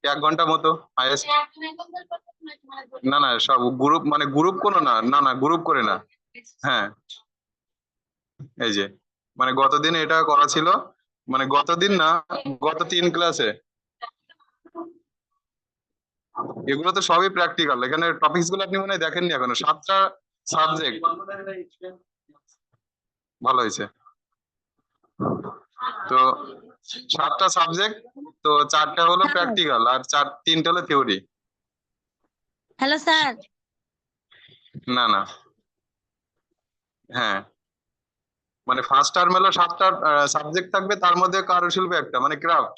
1 ঘন্টা মতো হাইয়েস্ট। না না, সব গ্রুপ, মানে গ্রুপ কোনো না, না না গ্রুপ করে না। হ্যাঁ, এই যে মানে গতদিন এটা করা ছিল, মানে গতদিন না, গত 3 ক্লাসে। এগুলো তো সবই প্র্যাকটিক্যাল, এখানে টপিকস গুলো আপনি মনে হয় দেখেননি এখনো। 7টা সাবজেক্ট। ভালো হয়েছে। তো 7টা সাবজেক্ট, তো 4টা হলো প্র্যাকটিক্যাল আর 3টা হলো থিওরি। Hello sir. না না, হ্যাঁ, মানে ফার্স্ট টার্ম হলো 7টা সাবজেক্ট থাকবে, তার মধ্যে কারুশিল্প একটা মানে ক্রাফট,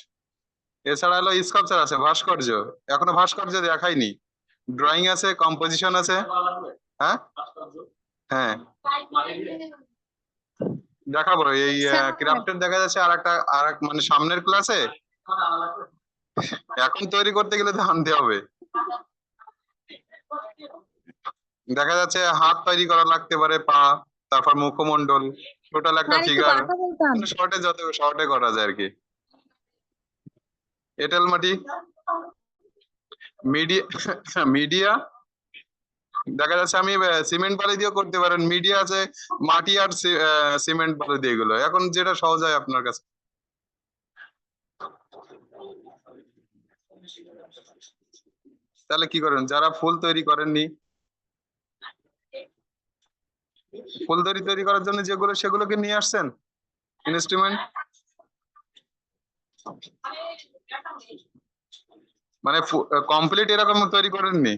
এছাড়া হলো স্কাল্পচার আছে, ভাস্কর্য, এখনো ভাস্কর্য দেখাইনি, ড্রয়িং আছে, কম্পোজিশন আছে। হ্যাঁ হ্যাঁ, দেখাবো এই ক্রাফটের দেখা যাচ্ছে আর এক মানে সামনের ক্লাসে। এখন তৈরি করতে গেলে তো আনতে হবে। দেখা যাচ্ছে হাত তৈরি করা লাগতে পারে, পা, তারপর মুখমণ্ডল, টোটাল একটা ফিগার, শর্টে যত শর্টে করা যায় আর কি। এঁটেল মাটি, মিডিয়া মিডিয়া দেখা যাচ্ছে আমি সিমেন্ট বালি দিয়েও করতে পারেন, মিডিয়া আছে মাটি আর সিমেন্ট বালি দিয়ে, এগুলো এখন যেটা সহজ হয় আপনার কাছে। তাহলে কি করেন যারা ফুল তৈরি করেননি, ফুল তৈরি করার জন্য যেগুলো সেগুলোকে নিয়ে আসছেন ইনস্ট্রুমেন্ট, মানে কমপ্লিট এরকম তৈরি করেননি?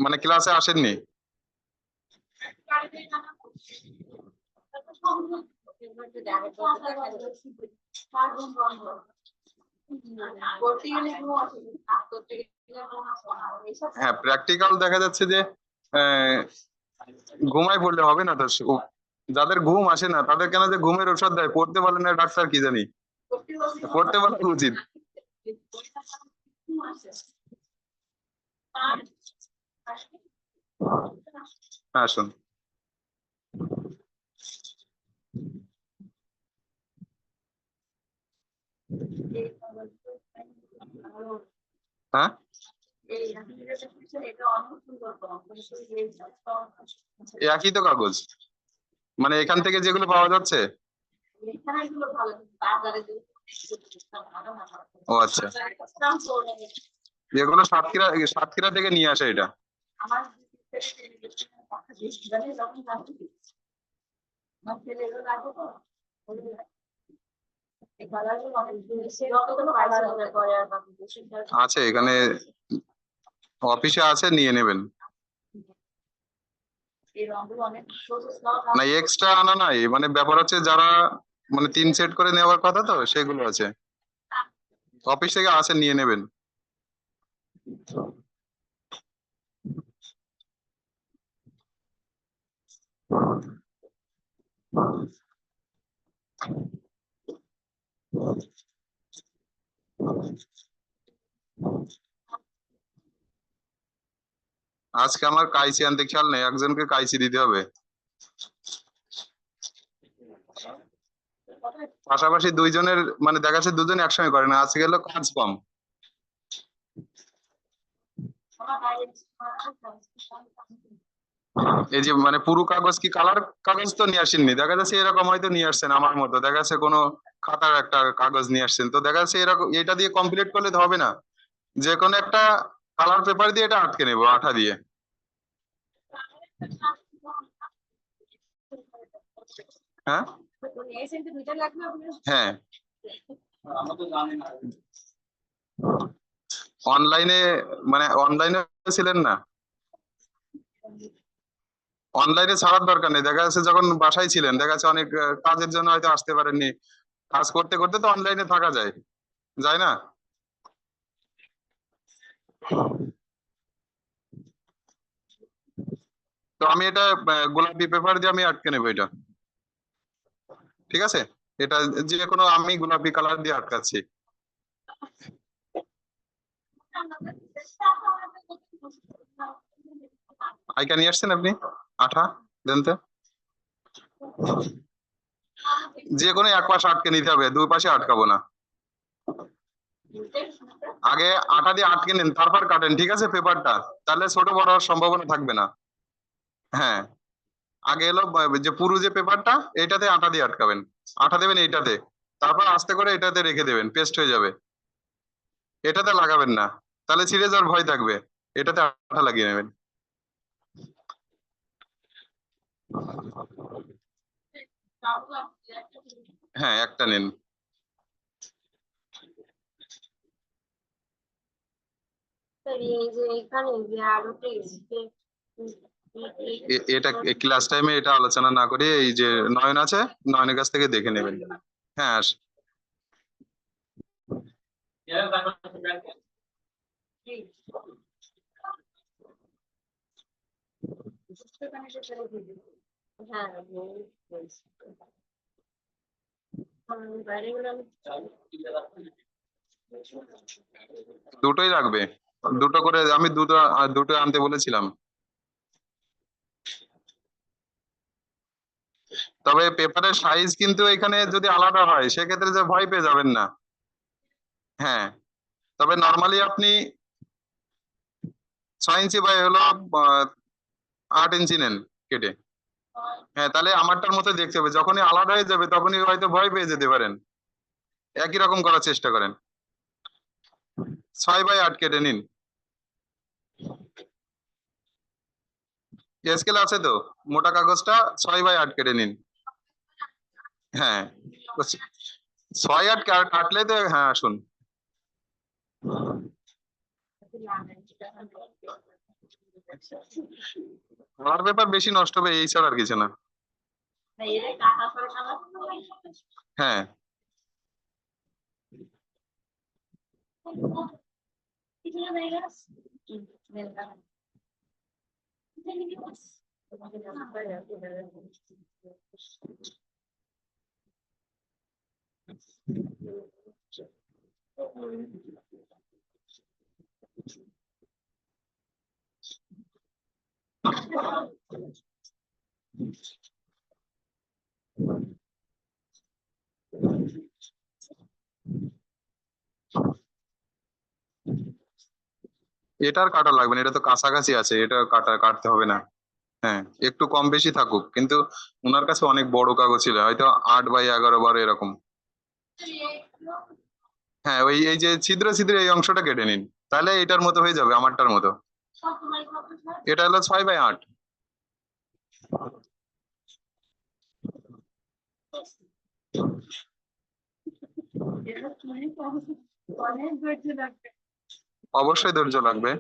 মানে ক্লাসে আসেননি? হ্যাঁ, প্র্যাকটিক্যাল দেখা যাচ্ছে যে ঘুমায় পড়লে হবে না তো। যাদের ঘুম আসে না তাদের কেন যে ঘুমের ওষুধ দেয়, পড়তে বলে না ডাক্তার, কি জানি, পড়তে বলা উচিত। আসুন। হ্যাঁ, একই তো কাগজ, মানে এখান থেকে যেগুলো পাওয়া যাচ্ছে। ও আচ্ছা, যেগুলো সাতক্ষীরা থেকে নিয়ে আসে এটা। আছে এখানে, অফিসে আছে, নিয়ে নেবেন। না এক্সট্রা আনা নাই, মানে ব্যাপার হচ্ছে যারা মানে 3 সেট করে নেওয়ার কথা, তো সেগুলো আছে, অফিস থেকে আসে, নিয়ে নেবেন। আজকে আমার কাইচি আনতে খেয়াল নেই, একজনকে কাইচি দিতে হবে। পাশাপাশি 2 জনের, মানে দেখা যাচ্ছে 2 জন একসঙ্গে করে না, আজকে গেল কাজ কম। এই যে মানে পুরো কাগজ কি কালার কাগজ তো নিয়ে আসেননি, দেখা যাচ্ছে এরকম হয়তো নিয়ে আসছেন আমার মতো, দেখা যাচ্ছে কোনো খাতার একটা কাগজ নিয়ে আসছেন, তো দেখা যাচ্ছে এরকম এটা দিয়ে কমপ্লিট করলে তো হবে না, যে কোনো একটা কালার পেপার দিয়ে এটা আটকে নেবো আঠা দিয়ে। হ্যাঁ হ্যাঁ, অনলাইনে, মানে অনলাইনে ছিলেন না, অনলাইনে ছাড়ার দরকার নেই, দেখা যাচ্ছে যখন বাসায় ছিলেন, দেখা যাচ্ছে অনেক কাজের জন্য হয়তো আসতে পারেননি, কাজ করতে করতে তো অনলাইনে থাকা যায়, যায় না? তো আমি এটা গোলাপি পেপার দিয়ে আমি আটকে নেবো এটা, ঠিক আছে? এটা যে কোনো, আমি গোলাপি কালার দিয়ে আটকাচ্ছি। আইকা নিয়ে আসছেন আপনি? আঠা দেন তো। যে কোনো এক পাশে আটকে নিতে হবে, দুই পাশে আটকাবো না। আগে আটা দিয়ে আটকে নিন, তারপর কাটেন, ঠিক আছে পেপারটা, তাহলে ছোট বড় হওয়ার সম্ভাবনা থাকবে না। হ্যাঁ, আগে এলো যে পুরো যে পেপারটা, এটাতে আটা দিয়ে আটকাবেন, আটা দেবেন এইটাতে, তারপর আস্তে করে এটাতে রেখে দেবেন, পেস্ট হয়ে যাবে। এটাতে লাগাবেন না, তাহলে ছিঁড়ে যাওয়ার ভয় থাকবে। এটাতে আঠা লাগিয়ে নেবেন। হ্যাঁ, একটা নিন। এটা ক্লাস টাইমে এটা আলোচনা না করে এই যে নয়ন আছে, নয়নের কাছ থেকে দেখে নেবেন। হ্যাঁ, দুটোই লাগবে, দুটো করে, আমি দুটো দুটো আনতে বলেছিলাম। তবে পেপারের সাইজ কিন্তু এখানে যদি আলাদা হয় সেক্ষেত্রে যে ভয় পেয়ে যাবেন না। হ্যাঁ, তবে নর্মালি আপনি 6 ইঞ্চি বাই হলো 8 ইঞ্চি নেন কেটে। হ্যাঁ, তাহলে আমারটার মতো দেখতে হবে, যখনই আলাদা হয়ে যাবে তখনই হয়তো ভয় পেয়ে যেতে পারেন। একই রকম করার চেষ্টা করেন। 6 বাই 8 কেটে নিন। স্কেল আছে তো, মোটা কাগজটা 6 বাই 8 কেটে নিন। হ্যাঁ, 6 8 কাটলে তো, হ্যাঁ আসুন। আমার পেপার বেশি নষ্ট হবে এই ছাড়া আর কিছু না। হ্যাঁ, এটার কাটা লাগবে না, এটা তো কাছাকাছি আছে, এটা কাটতে হবে না। হ্যাঁ, একটু কম বেশি থাকুক, কিন্তু ওনার কাছে অনেক বড় কাগজ ছিল, হয়তো 8 বাই 11 12 এরকম। হ্যাঁ, ওই এই যে ছিদ্র ছিদ্র এই অংশটা কেটে নিন, তাহলে এটার মতো হয়ে যাবে, আমারটার মতো। এটা হলো 6 বাই 8। অবশ্যই ধৈর্য লাগবে।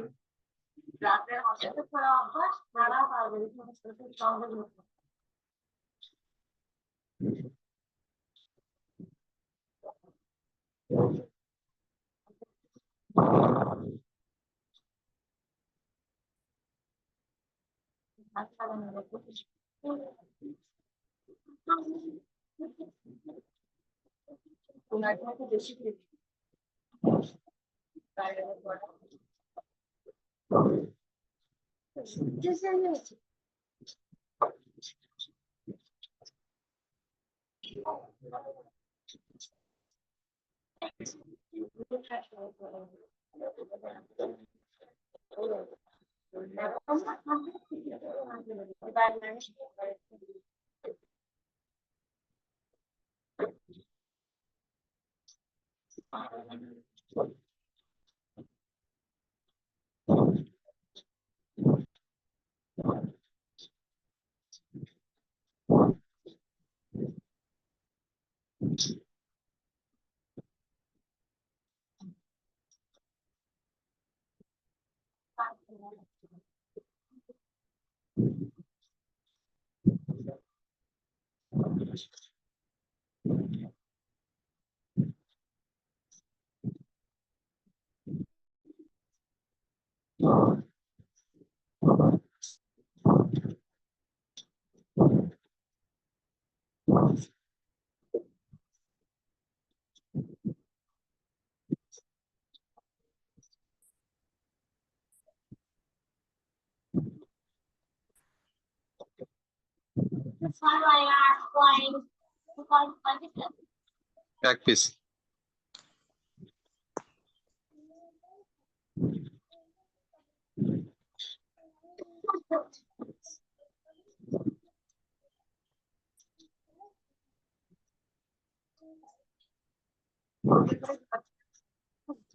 এক পিস।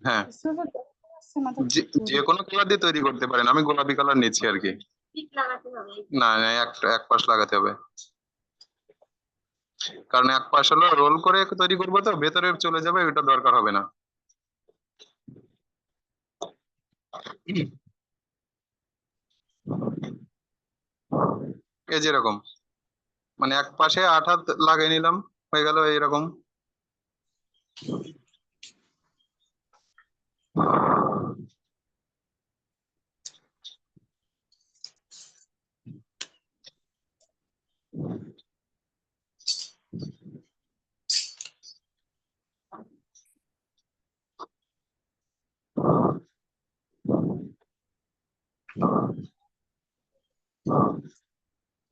হ্যাঁ, যে কোনো কালার দিয়ে তৈরি করতে পারেন, আমি গোলাপি কালার নিচ্ছি আর কি। না না, এক পাশ লাগাতে হবে, কারণ এক পাশ হলো রোল করে তৈরি করবো, তো ভেতরে চলে যাবে, ওটা দরকার হবে না। এই যেরকম, মানে এক পাশে আঠা লাগিয়ে নিলাম, হয়ে গেল এইরকম।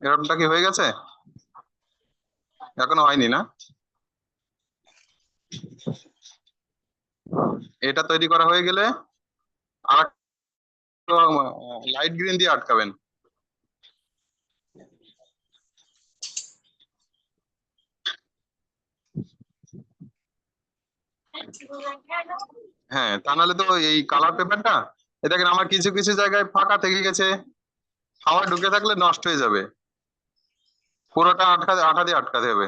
এরকমটা কি হয়ে গেছে? এখনো হয়নি না? এটা তৈরি করা হয়ে গেলে আর লাইট গ্রিন দিয়ে আটকাবেন। হ্যাঁ, তা নাহলে তো এই কালার পেপারটা, দেখেন আমার কিছু কিছু জায়গায় ফাঁকা থেকে গেছে, হাওয়া ঢুকে থাকলে নষ্ট হয়ে যাবে। পুরোটা আঠা দিয়ে আটকাতে হবে।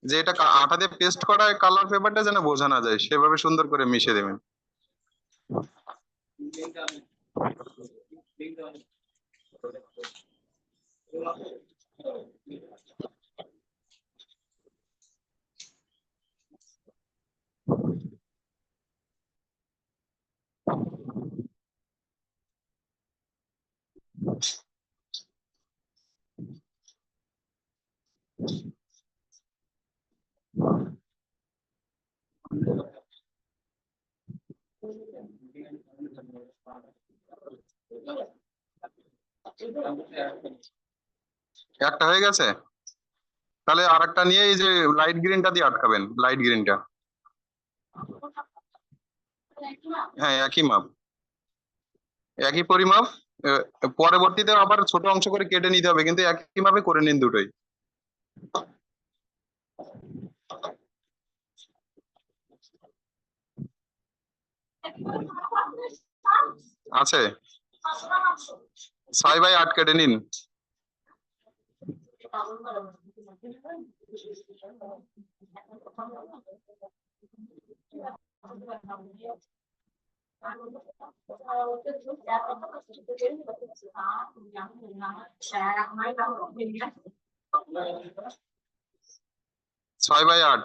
যে এটা আঠা দিয়ে পেস্ট করা কালার পেপারটা যেন বোঝা না যায়, সেভাবে সুন্দর করে মিশিয়ে দেবেন। একটা হয়ে গেছে, তাহলে আরেকটা নিয়ে এই যে লাইট গ্রিনটা দিয়ে আটকাবেন, লাইট গ্রিনটা। হ্যাঁ, একই মাপ, একই পরিমাপ। পরবর্তীতে আবার ছোট অংশ করে কেটে নিতে হবে, কিন্তু একই ভাবে করে নিন দুটোই। আছে, 6x8 কেটে নিন। ছয় বাই আট।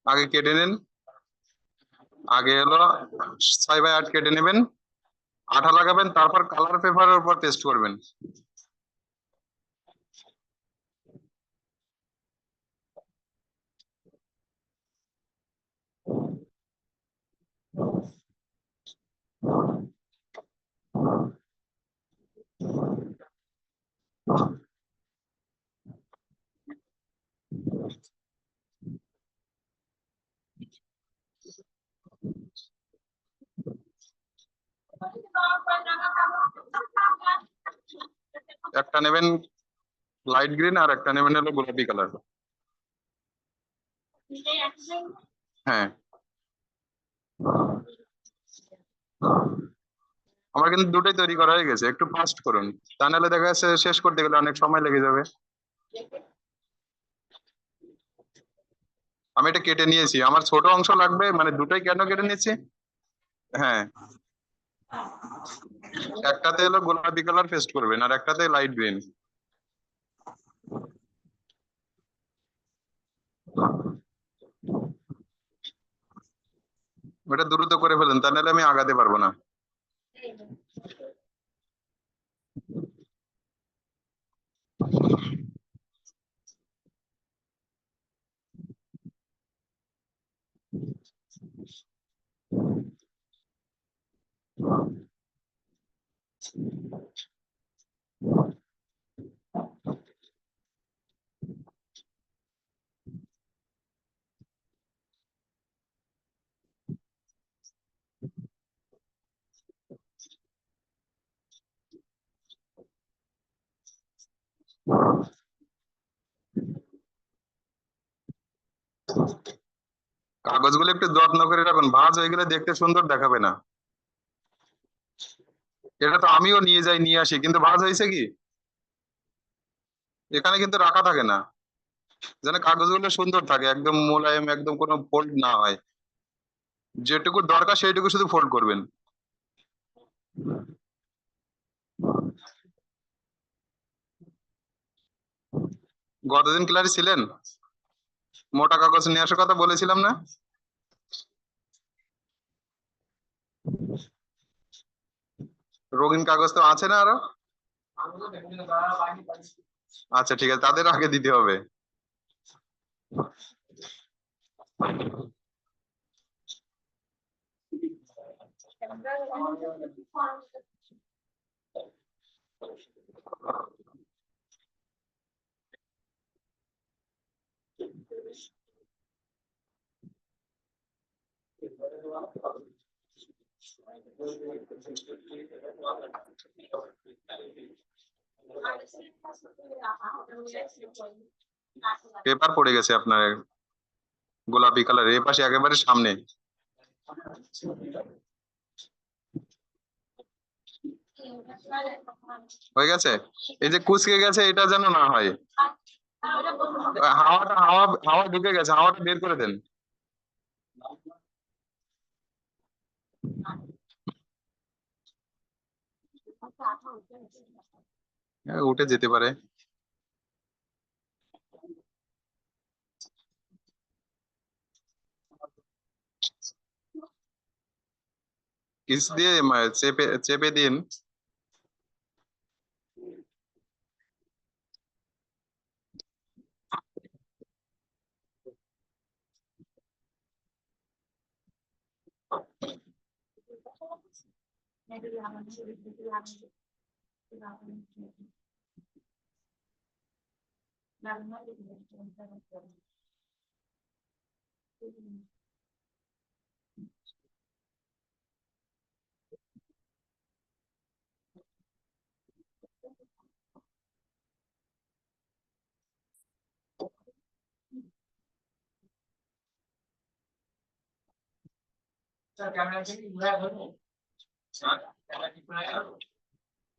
আগে কেটে নিন, আগে হলো 6x8 কেটে নেবেন, আঠা লাগাবেন, তারপর কালার পেপারের উপর পেস্ট করবেন। একটা নেবেন লাইট গ্রিন আর একটা নেবেন হলো গোলাপি কালার। হ্যাঁ, আমার কিন্তু দুটোই তৈরি করা হয়ে গেছে, একটু ফাস্ট করুন, তা নাহলে দেখা যাচ্ছে শেষ করতে গেলে অনেক সময় লেগে যাবে। আমি এটা কেটে নিয়েছি, আমার ছোট অংশ লাগবে, মানে দুটোই কেন কেটে নিয়েছি। হ্যাঁ, একটাতে হলো গোলাপি কালার পেস্ট করবেন আর একটাতে লাইট গ্রিন। ওটা দ্রুত করে ফেলেন, তা নাহলে আমি আগাতে পারবো না। কাগজগুলো একটু যত্ন করে রাখুন, ভাঁজ হয়ে গেলে দেখতে সুন্দর দেখাবে না। এটা তো আমিও নিয়ে যাই নিয়ে আসি, কিন্তু ভাঁজ হয়েছে কি, এখানে কিন্তু রাখা থাকে না, যেন কাগজগুলো সুন্দর থাকে, একদম মোলায়েম, একদম কোনো ফোল্ড না হয়। যেটুকু দরকার সেইটুকু শুধু ফোল্ড করবেন। গতদিন ক্লাসে ছিলেন? মোটা কাগজ নিয়ে আসার কথা বলেছিলাম না? রঙিন কাগজ তো আছে না আরো? আচ্ছা ঠিক আছে, তাদের আগে দিতে হবে। পেপার পড়ে গেছে আপনার গোলাপি কালার, এ পাশে একেবারে সামনে। হয়ে গেছে, এই যে কুচকে গেছে এটা যেন না হয়। হাওয়াটা হাওয়া হাওয়া ঢুকে গেছে, হাওয়াটা বের করে দেন। হ্যাঁ, উঠে যেতে পারে। কিস দিয়ে চেপে চেপে দিন।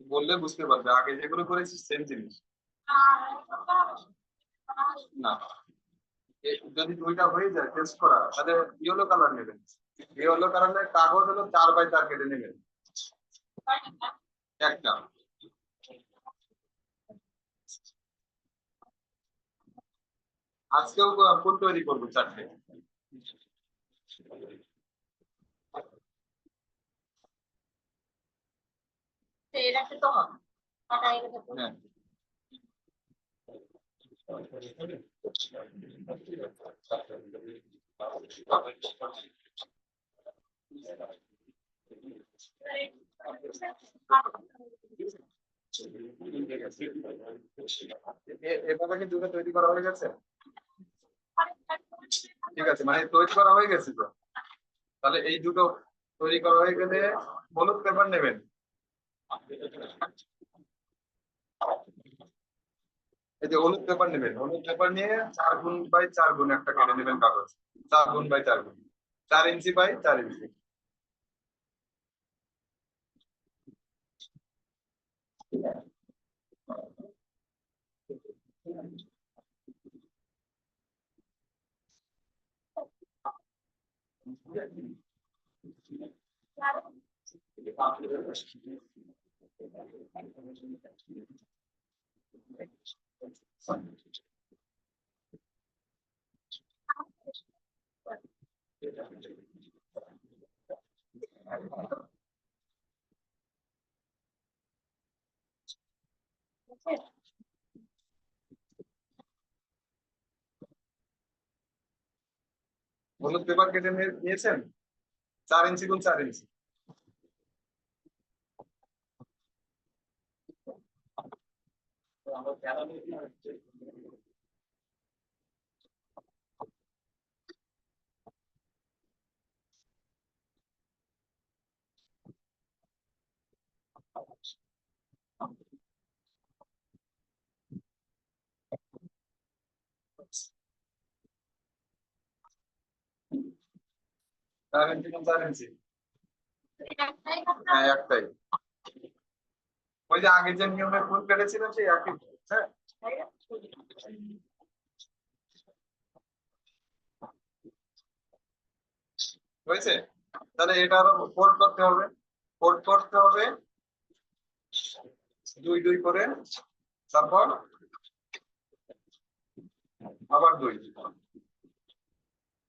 বললে বুঝতে পারবে, আগে যেগুলো করেছি সেম জিনিস। না, যদি দুইটা হয়ে যায় টেস্ট করা, তাহলে ইয়েলো কালার নেবেন। ইয়েলো কালারের কাগজ হলো 4x4 কেটে নেবেন একটা। আজকেও ফুল তৈরি করবো 4টে। হ্যাঁ এভাবে কি দুটো তৈরি করা হয়ে গেছে? ঠিক আছে, মানে তৈরি করা হয়ে গেছে তো। তাহলে এই দুটো তৈরি করা হয়ে গেলে হলুদ পেপার নেবেন। এই যে হলুদ পেপার নেবেন, হলুদ পেপার নিয়ে 4 গুণ বাই 4 গুণ একটা কেটে নেবেন কাগজ। 4 গুণ বাই 4 গুণ, 4 ইঞ্চি বাই 4 ইঞ্চি। হলুদ পেপার কেটে নিয়েছেন 4 ইঞ্চি গুণ 4 ইঞ্চি। চার ইঞ্চি গুণ 4 ইঞ্চি। হ্যাঁ একটাই, ওই যে আগে যে নিয়মে ফুল কেটেছিলেন সেই একই। হ্যাঁ হয়েছে। তাহলে এটা আরো ফোল্ড করতে হবে, ফোল্ড করতে হবে 2 2 করে, তারপর আবার 2।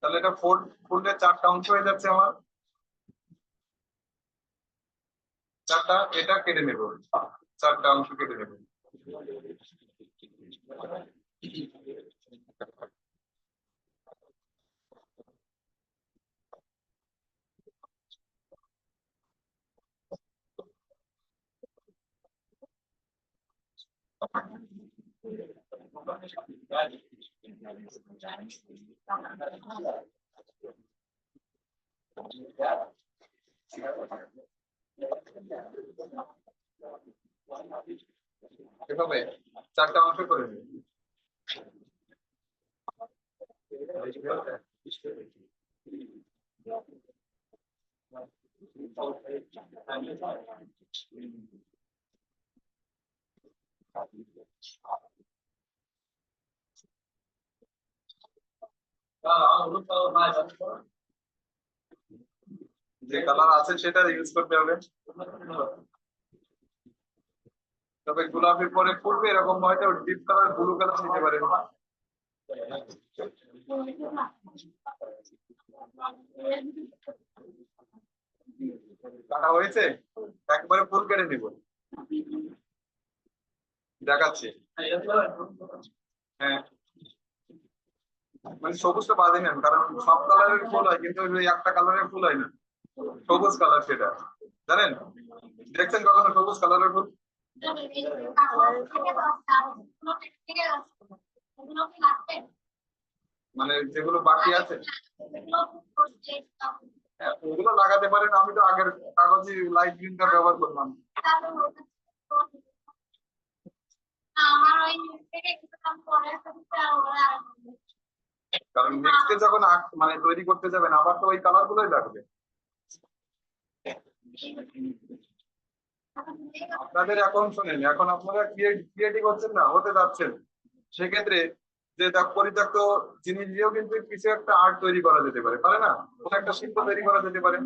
তাহলে এটা ফোল্ডের 4টা অংশ হয়ে যাচ্ছে আমার। 4টা, এটা কেটে নেব, 4টা অংশ কেটে নেব। এভাবে 4টা অংশ করে নেব। যে কালার আছে সেটা ইউজ করতে হবে। তবে গোলাপি পরে ফুলবে এরকম হয়তো ডিপ কালার ব্লু কালার নিতে পারেন। কাটা হয়েছে, একবারে ফুল কেটে নিব, দেখাচ্ছি। হ্যাঁ মানে সবুজটা বাদে নেন, কারণ সব কালারের ফুল হয় কিন্তু ওই একটা কালারের ফুল হয় না, সবুজ কালার সেটা জানেন। দেখছেন কখনো সবুজ কালারের ফুল? মানে যেগুলো বাকি আছে ওগুলো লাগাতে পারেন। আমি তো আগের কাগজে লাইট গ্রিনটা ব্যবহার করলাম। কারণ নেক্সটে যখন মানে তৈরি করতে যাবেন আবার তো ওই কালার গুলোই লাগবে। আপনাদের এখন শোনেন, এখন আপনারা ক্রিয়েটিভ হচ্ছেন না, হতে যাচ্ছেন, সেক্ষেত্রে যে পরিত্যক্ত জিনিস দিয়েও কিন্তু কিছু একটা আর্ট তৈরি করা যেতে পারে, পারে না? কোনো একটা শিল্প তৈরি করা যেতে পারে।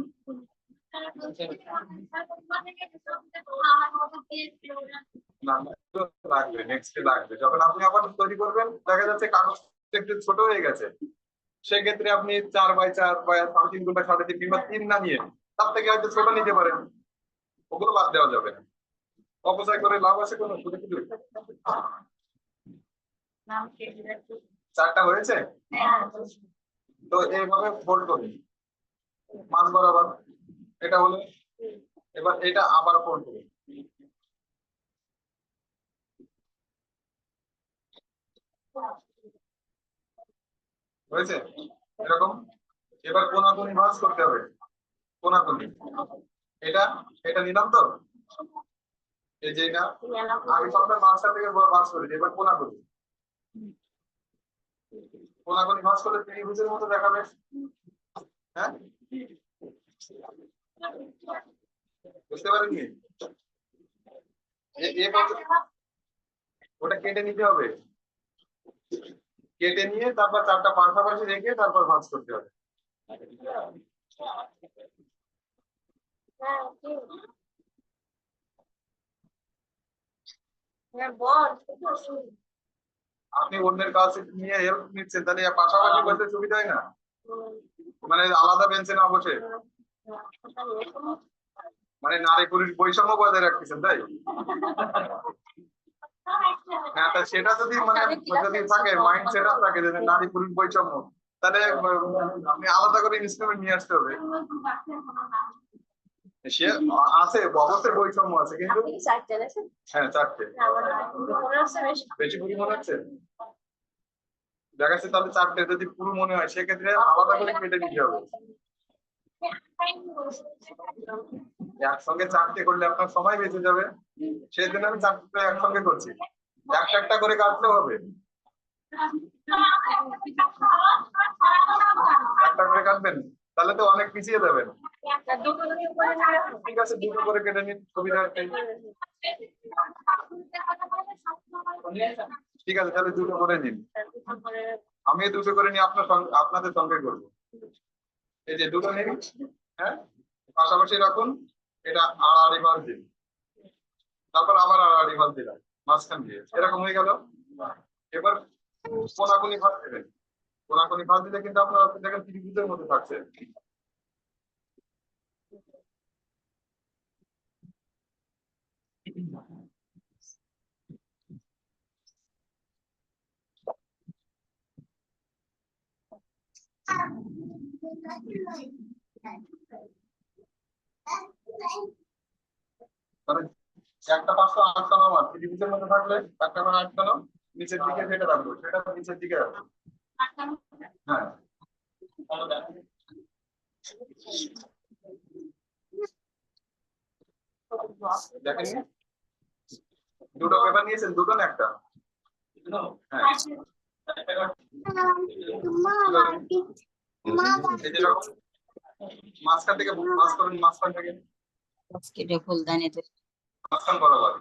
না লাগবে, নেক্সটে লাগবে। যখন আপনি আবার তৈরি করবেন দেখা যাচ্ছে কাগজ একটু ছোট হয়ে গেছে, সেক্ষেত্রে আপনি 4 বাই 4 বা 3.5 বা 3.5 কিংবা 3 না নিয়ে তার থেকে হয়তো ছোট নিতে পারেন, ওগুলো বাদ দেওয়া যাবে না। অপচয় করে লাভ আছে কোনো? শুধু শুধু চারটা হয়েছে, তো এইভাবে ফোল্ড করুন মাঝ বরাবর, এটা হলো। এবার এটা আবার ফোল্ড করুন, হয়েছে এরকম। এবার কোনাকুনি ভাঁজ করতে হবে, কোনাকুনি। এটা এটা নিলাম তো, এই যে এটা আমি সবসময় মাঝখান থেকে ভাঁজ করি, এবার কোনাকুনি। কোনাকুনি ভাঁজ করলে ত্রিভুজের মতো দেখাবে। হ্যাঁ, বুঝতে পারেননি? ওটা কেটে নিতে হবে, কেটে নিয়ে তারপর চারটা পাশাপাশি রেখে তারপর ভাঁজ করতে হবে। আপনি অন্যের কাছ নিয়ে হেল্প নিচ্ছেন, তাহলে পাশাপাশি বসতে সুবিধা হয় না, মানে আলাদা বেঞ্চে না বসে, মানে নারী পুরুষ বৈষম্য বজায় রাখতেছেন, তাই? হ্যাঁ, তা সেটা যদি মানে যদি থাকে মাইন্ড সেট আপ থাকে যে নারী পুরুষ বৈষম্য, তাহলে আপনি আলাদা করে ইনস্ট্রুমেন্ট নিয়ে আসতে হবে। সে আছে, অবশ্যই বৈষম্য আছে, কিন্তু হ্যাঁ চারটে বেশি পুরো মনে হচ্ছে, দেখাচ্ছে। তাহলে চারটে যদি পুরো মনে হয় সেক্ষেত্রে আলাদা করে কেটে নিতে হবে। একসঙ্গে চারটে করলে আপনার সময় বেঁচে যাবে, সেই জন্য আমি চারটে একসঙ্গে করছি। একটা একটা করে কাটতে হবে, একটা করে কাটবেন, তাহলে তো অনেক পিছিয়ে যাবেন। ঠিক আছে, দুটো করে কেটে নিন, সুবিধা নেই। ঠিক আছে, তাহলে দুটো করে নিন, আমি দুটো করে নিয়ে আপনার সঙ্গে আপনাদের সঙ্গে করবো। এই যে দুটো নিন, হ্যাঁ, পাশাপাশি রাখুন। এটা আড়াআড়ি ভাঁজ দিন, তারপর আবার আড়াআড়ি ভাঁজ দিলাম মাঝখান দিয়ে, এরকম হয়ে গেল। এবার কোনাকুনি ভাঁজ দেবেন, কোনাকুনি ভাঁজ দিলে কিন্তু আপনারা দেখেন ত্রিভুজের মধ্যে থাকছে। মানে একটা পাঁচটা আটকানো, আমার ত্রিভুজের মধ্যে থাকলে একটা করে আটকানো, নিচের দিকে যেটা রাখবো সেটা নিচের দিকে রাখবো। হ্যাঁ, দেখেন দুটো পেপার নিয়েছেন, দুটো না একটা? হ্যাঁ, এই যে এরকম মাঝখান থেকে মাঝ করুন, মাঝখান থেকে মাঝখান বরাবর।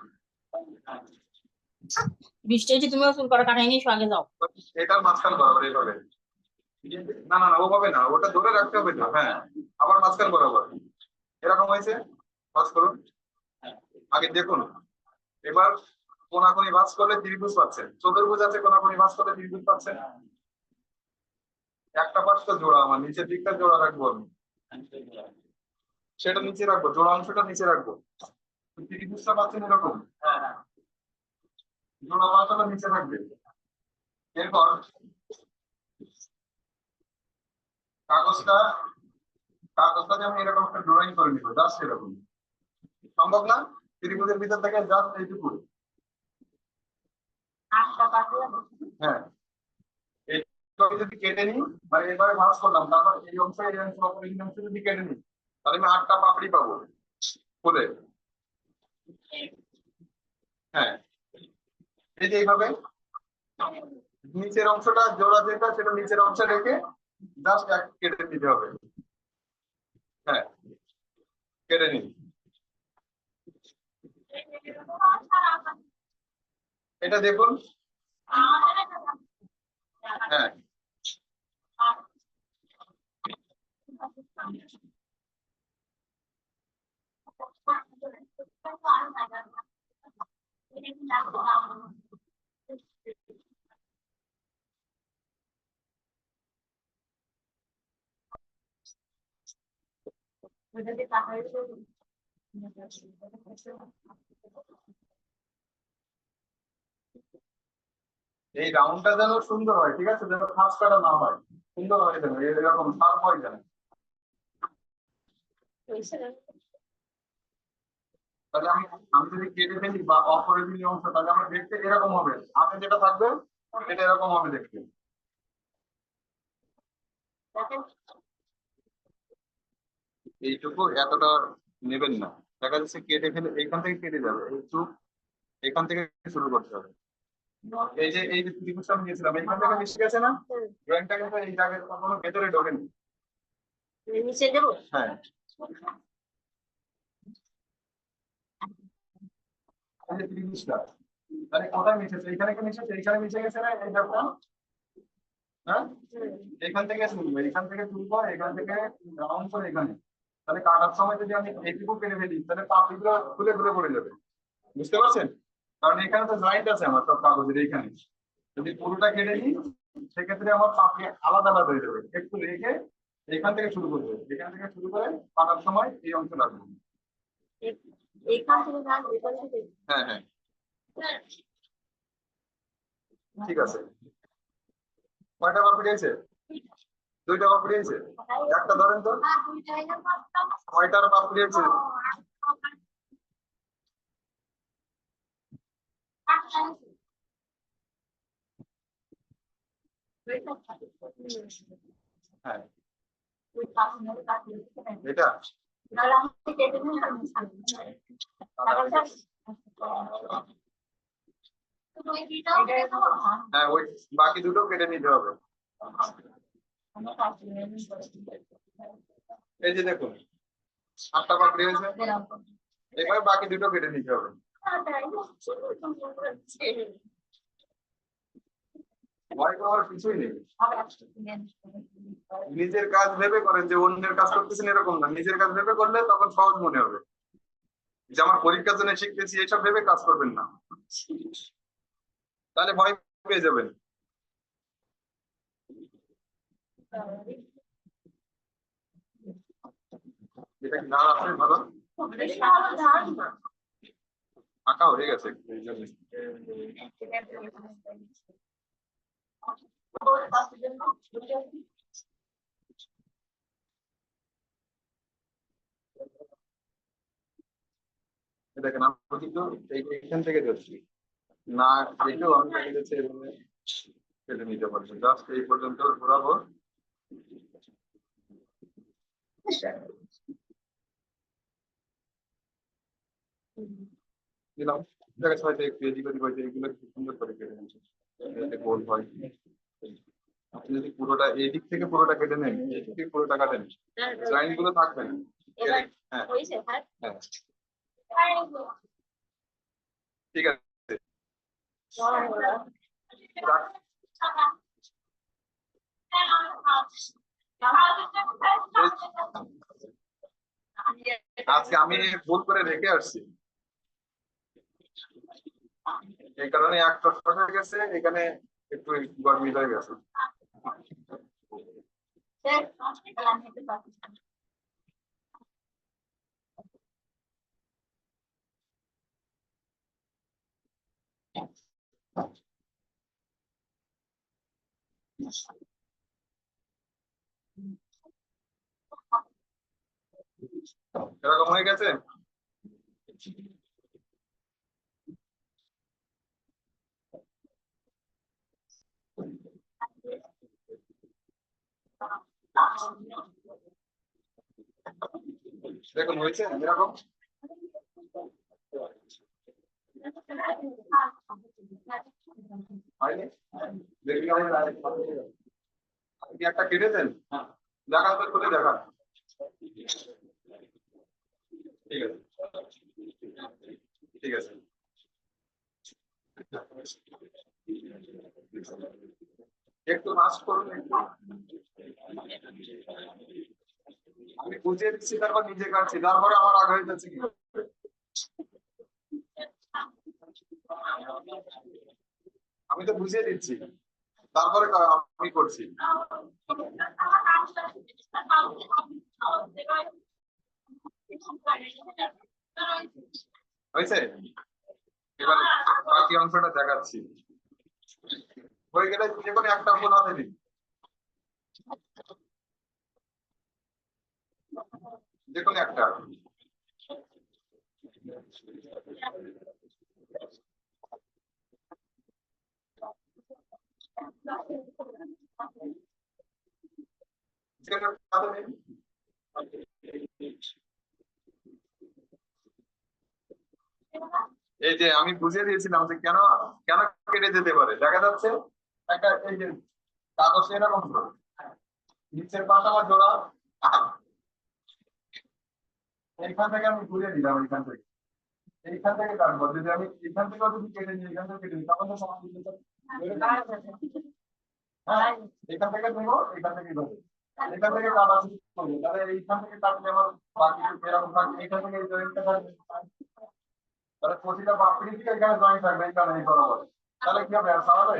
বৃষ্টি হচ্ছে, তুমিও চুল করা কাটাই নিয়ে আগে যাও। এটার মাঝখান বরাবর এইভাবে, না না না ওভাবে না, ওটা ধরে রাখতে হবে না। হ্যাঁ, আবার মাঝখান বরাবর, এরকম হয়েছে। ভাঁজ করুন, আগে দেখুন। এবার কোনাকুনি ভাঁজ করলে ত্রিভুজ পাচ্ছেন, চতুর্ভুজ আছে, কোনাকুনি ভাঁজ করলে ত্রিভুজ পাচ্ছেন। একটা পাশটা জোড়া, আমার নিচের দিকটা জোড়া রাখবো আমি, সেটা নিচে রাখবো, জোড়া অংশটা নিচে রাখবো। ত্রিভুজটা পাচ্ছেন এরকম, জোড়া পাশটা নিচে থাকবে। এরপর কাগজটা কাগজটাকে আমি এরকম একটা ড্রয়িং করে নিবো, জাস্ট এরকম। সম্ভব না? ত্রিভুজের ভিতর থেকে জাস্ট এইটুকু। হ্যাঁ, আমি যদি কেটে নিই, মানে এবারে ভাঁজ করলাম, তারপর এই অংশ এই অংশ এই অংশ যদি কেটে নিই, তাহলে আমি 8টা পাপড়ি পাবো ফুলে। হ্যাঁ, এই যে এইভাবে নিচের অংশটা জোড়া যেটা সেটা নিচের অংশে রেখে জাস্ট এক কেটে দিতে হবে। হ্যাঁ, কেটে নিন। এটা দেখুন, হ্যাঁ, এই রাউন্ডটা যেন সুন্দর হয়, ঠিক আছে, যেন খাস কাটা না হয়, সুন্দর হয় যেন, এরকম শার্প হয় যেন। তাহলে আমি আমি যদি কেটে ফেলি বা অফ করে ফেলি অংশ, তাহলে আমার দেখতে এরকম হবে, হাতে যেটা থাকবে এটা এরকম হবে দেখতে। এইটুকু এতটা নেবেন না, দেখা যাচ্ছে কেটে ফেলে এইখান থেকে কেটে যাবে, এই চুপ এখান থেকে শুরু করতে হবে। এই যে ত্রিভুজটা আমি নিয়েছিলাম এইখান থেকে মিশে গেছে না, ড্রয়িংটা কিন্তু এই জায়গায় কখনো ভেতরে ঢোকেনি। নিচে দেবো। হ্যাঁ, এই যে ত্রিভুজটা, তাহলে কোথায় মিশেছে, এইখানে কি মিশেছে, এইখানে মিশে গেছে না এই জায়গাটা। হ্যাঁ, এখান থেকে শুরু, এখান থেকে শুরু করে এখান থেকে রাউন্ড করে এখানে, তাহলে কাটার সময় যদি আমি এইটুকু কেটে ফেলি তাহলে পাপড়িগুলো খুলে খুলে পড়ে যাবে, বুঝতে পারছেন? কারণ এখানে তো জয়েন্ট আছে আমার সব কাগজের এইখানে, যদি পুরোটা কেটে নিই সেক্ষেত্রে আমার পাপড়ি আলাদা আলাদা হয়ে যাবে, একটু রেখে এখান থেকে শুরু করবে, এখান থেকে শুরু করে কাটার সময় এই অংশ রাখবো। এখান থেকে না, এখান থেকে। হ্যাঁ হ্যাঁ, ঠিক আছে। কয়টা পাপড়ি আছে? দুইটা পাপড়ি আছে, একটা ধরেন তো, কয়টার পাপড়ি আছে? হ্যাঁ, এটা হ্যাঁ, ওই বাকি দুটো কেটে নিতে হবে। এই যে দেখুন 7টা পাপড়ি হয়েছে, এবার বাকি দুটো কেটে নিতে হবে। ভয় পাওয়ার কিছুই নেই, নিজের কাজ ভেবে করেন, যে অন্যের কাজ করতেছেন এরকম না, নিজের কাজ ভেবে করলে তখন সহজ মনে হবে, যে আমার পরীক্ষার জন্য শিখতেছি এসব ভেবে কাজ করবেন না, তাহলে ভয় পেয়ে যাবেন। এটা কি না আছে ভালো আঁকা হয়ে গেছে এই জন্য। দেখেন আমি কিন্তু এইখান থেকে যাচ্ছি না, এটাও আমি দেখা যাচ্ছে এভাবে কেটে নিতে পারছি, জাস্ট এই পর্যন্ত ঘোরাবো। দিলাম, দেখা হয়তো একটু এদিক ওদিক হয়েছে, এগুলো খুব সুন্দর করে কেটে নিচ্ছে যাতে গোল হয়। আপনি যদি পুরোটা এই দিক থেকে পুরোটা কেটে নেন, এই দিক থেকে পুরোটা কাটেন, লাইন গুলো থাকবে না। হ্যাঁ হ্যাঁ, ঠিক আছে। আজকে আমি ভুল করে রেখে আসছি, এই কারণে একটা শর্ট হয়ে গেছে, এখানে একটু গরমিল হয়ে গেছে। এরকম হয়ে গেছে। দেখুন হয়েছে এরকম। হয়নি? দেখি আপনি একটা কেটেছেন, দেখান তো, খুলে দেখান। ঠিক আছে ঠিক আছে, একটু মাস্ক করুন একটু, আমি বুঝিয়ে দিচ্ছি তারপর নিজে কাটছি, তারপরে আমার আগ হয়ে যাচ্ছে কি। আমি তো বুঝিয়ে দিচ্ছি তারপরে আমি করছি। হয়েছে? এবার বাকি অংশটা দেখাচ্ছি। হয়ে গেলে যে কোনো একটা ফুল হাতে নিন, যে কোনো একটা। যে কোনো একটা হাতে নিন। এই যে আমি বুঝিয়ে দিয়েছিলাম যে কেন কেন কেটে যেতে পারে, দেখা যাচ্ছে একটা এই যে কাগজ এরকম তো, নিচের পাশে আমার জোড়া, এইখান থেকে আমি ঘুরিয়ে দিলাম, এইখান থেকে কাটবো। যদি আমি এখান থেকে যদি কেটে নিই, এখান থেকে কেটে নিই, তাহলে তো সমান দিতে হবে। হ্যাঁ, এখান থেকে নেবো, এখান থেকে দেবো, এখান থেকে কাটা শুরু করবো, তাহলে এইখান থেকে কাটলে আমার বাকি এরকম থাকবে, এখান থেকে এই জয়েন্টটা থাকবে, তাহলে প্রতিটা বাকি থেকে এখানে জয়েন্ট থাকবে, এই কারণে এই বরাবর। তাহলে কি হবে, আর সারাবে?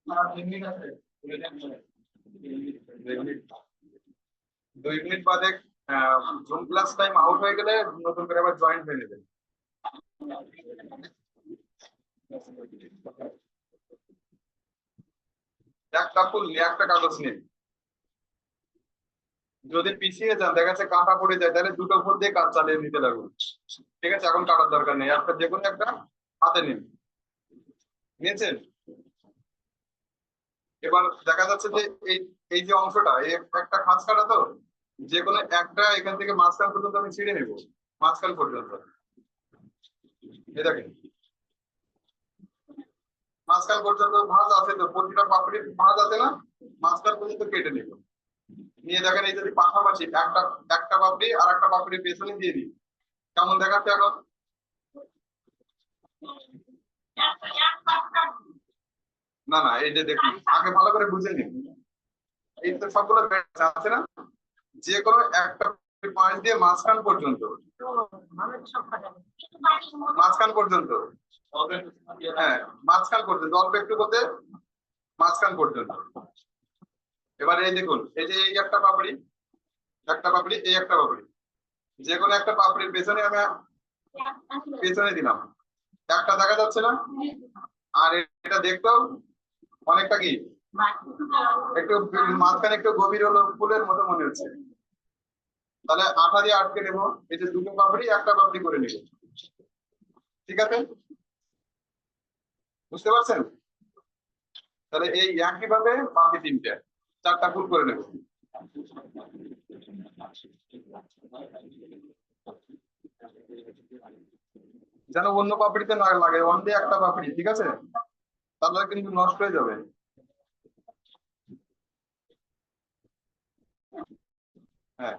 আর 3 মিনিট আছে, 2 মিনিট বাদে জুম ক্লাস টাইম আউট হয়ে গেলে নতুন করে আবার জয়েন্ট হয়ে নেবে। একটা ফুল নিয়ে একটা কাগজ নিন, যদি পিছিয়ে যান দেখা যাচ্ছে কাঁটা পড়ে যায়, তাহলে দুটো ফুল দিয়ে কাজ চালিয়ে নিতে লাগবে। ঠিক আছে, এখন কাটার দরকার নেই, একটা যে কোনো একটা হাতে নিন। নিয়েছেন? এবার দেখা যাচ্ছে যে এই এই যে অংশটা, এই একটা খাঁজ কাটা তো, যে কোনো একটা এখান থেকে মাঝখান পর্যন্ত আমি ছিঁড়ে নেবো, মাঝখান পর্যন্ত। এই দেখেন, মাঝখান পর্যন্ত ভাঁজ আছে তো, প্রতিটা পাপড়ির ভাঁজ আছে না, মাঝখান পর্যন্ত কেটে নেব। নিয়ে দেখেন এই যদি পাশাপাশি একটা একটা পাপড়ি আর একটা পাপড়ির পেছনে দিয়ে দিই, কেমন দেখাচ্ছে এখন? না না, এই যে দেখুন, আগে ভালো করে বুঝে নিন, এই তো সবগুলো ব্যাচ আছে না, যে কোনো একটা পয়েন্ট দিয়ে মাঝখান পর্যন্ত, মাঝখান পর্যন্ত, হ্যাঁ মাঝখান পর্যন্ত, অল্প একটু করতে মাঝখান পর্যন্ত। এবার এই দেখুন, এই যে এই একটা পাপড়ি, একটা পাপড়ি, এই একটা পাপড়ি, যে কোনো একটা পাপড়ির পেছনে আমি পেছনে দিলাম, একটা দেখা যাচ্ছে না? আর এটা দেখতেও অনেকটা কি একটু মাঝখানে একটু গভীর হলো ফুলের মতো মনে হচ্ছে, তাহলে আঠা দিয়ে আটকে নেবো, এই যে দুটো পাপড়ি একটা পাপড়ি করে নেবো। ঠিক আছে, বুঝতে পারছেন? তাহলে এই একই ভাবে বাকি তিনটে, চারটা ফুল করে নেবো। যেন অন্য পাপড়িতে না লাগে, ওয়ান দিয়ে একটা পাপড়ি, ঠিক আছে, তাহলে কিন্তু নষ্ট হয়ে যাবে। হ্যাঁ,